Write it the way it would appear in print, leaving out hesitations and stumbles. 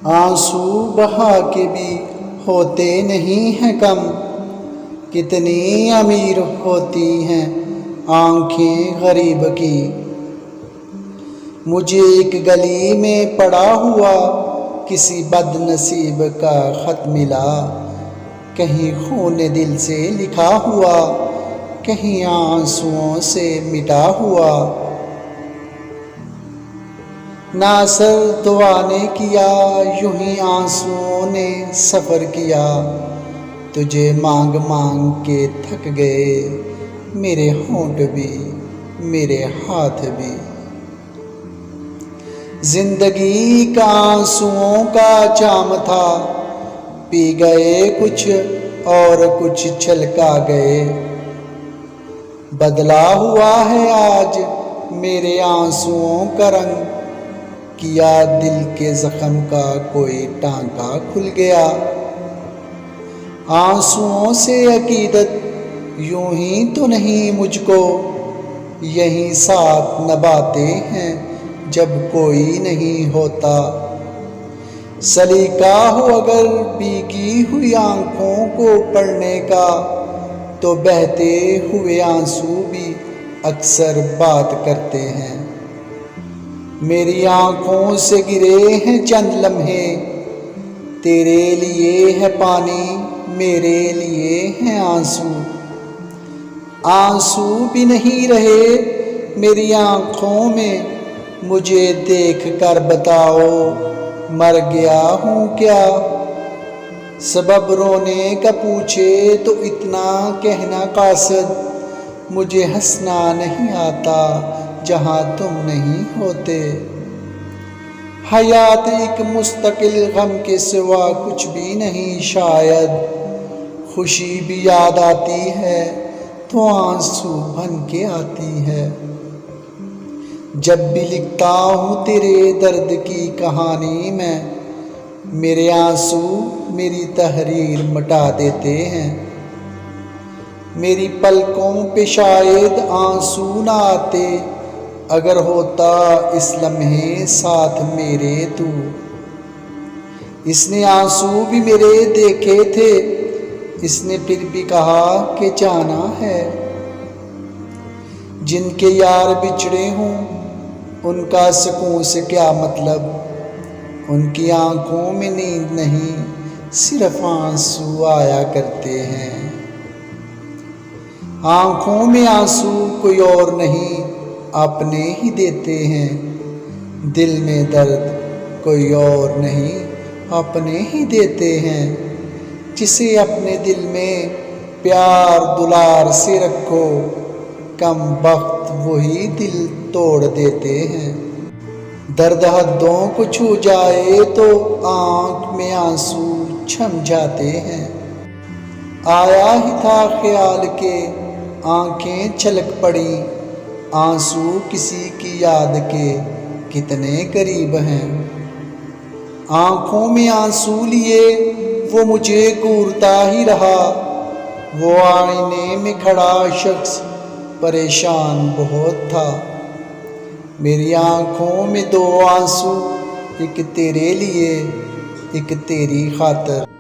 آنسو بہا کے بھی ہوتے نہیں ہیں کم، کتنی امیر ہوتی ہیں آنکھیں غریب کی۔ مجھے ایک گلی میں پڑا ہوا کسی بد نصیب کا خط ملا، کہیں خون دل سے لکھا ہوا، کہیں آنسوؤں سے مٹا ہوا۔ نہ سر دعا نے کیا، یوں ہی آنسوؤں نے سفر کیا، تجھے مانگ مانگ کے تھک گئے میرے ہونٹ بھی میرے ہاتھ بھی۔ زندگی کا آنسوؤں کا جام تھا، پی گئے کچھ اور کچھ چھلکا گئے۔ بدلا ہوا ہے آج میرے آنسوؤں کا رنگ، کیا دل کے زخم کا کوئی ٹانکا کھل گیا۔ آنسوؤں سے عقیدت یوں ہی تو نہیں مجھ کو، یہیں ساتھ نبھاتے ہیں جب کوئی نہیں ہوتا۔ سلیقہ ہو اگر بھیگی ہوئی آنکھوں کو پڑھنے کا، تو بہتے ہوئے آنسو بھی اکثر بات کرتے ہیں۔ میری آنکھوں سے گرے ہیں چند لمحے، تیرے لیے ہے پانی میرے لیے ہیں آنسو۔ آنسو بھی نہیں رہے میری آنکھوں میں، مجھے دیکھ کر بتاؤ مر گیا ہوں کیا۔ سبب رونے کا پوچھے تو اتنا کہنا قاصد، مجھے ہنسنا نہیں آتا جہاں تم نہیں ہوتے۔ حیات ایک مستقل غم کے سوا کچھ بھی نہیں شاید، خوشی بھی یاد آتی ہے تو آنسو بن کے آتی ہے۔ جب بھی لکھتا ہوں تیرے درد کی کہانی میں، میرے آنسو میری تحریر مٹا دیتے ہیں۔ میری پلکوں پہ شاید آنسو نہ آتے، اگر ہوتا اس لمحے ساتھ میرے تو۔ اس نے آنسو بھی میرے دیکھے تھے، اس نے پھر بھی کہا کہ جانا ہے۔ جن کے یار بچھڑے ہوں ان کا سکون سے کیا مطلب، ان کی آنکھوں میں نیند نہیں صرف آنسو آیا کرتے ہیں۔ آنکھوں میں آنسو کوئی اور نہیں اپنے ہی دیتے ہیں، دل میں درد کوئی اور نہیں اپنے ہی دیتے ہیں۔ جسے اپنے دل میں پیار دلار سے رکھو، کم بخت وہی دل توڑ دیتے ہیں۔ درد حدوں کو چھو جائے تو آنکھ میں آنسو چھم جاتے ہیں۔ آیا ہی تھا خیال کے آنکھیں چھلک پڑی، آنسو کسی کی یاد کے کتنے قریب ہیں۔ آنکھوں میں آنسو لیے وہ مجھے گھورتا ہی رہا، وہ آئینے میں کھڑا شخص پریشان بہت تھا۔ میری آنکھوں میں دو آنسو، ایک تیرے لیے ایک تیری خاطر۔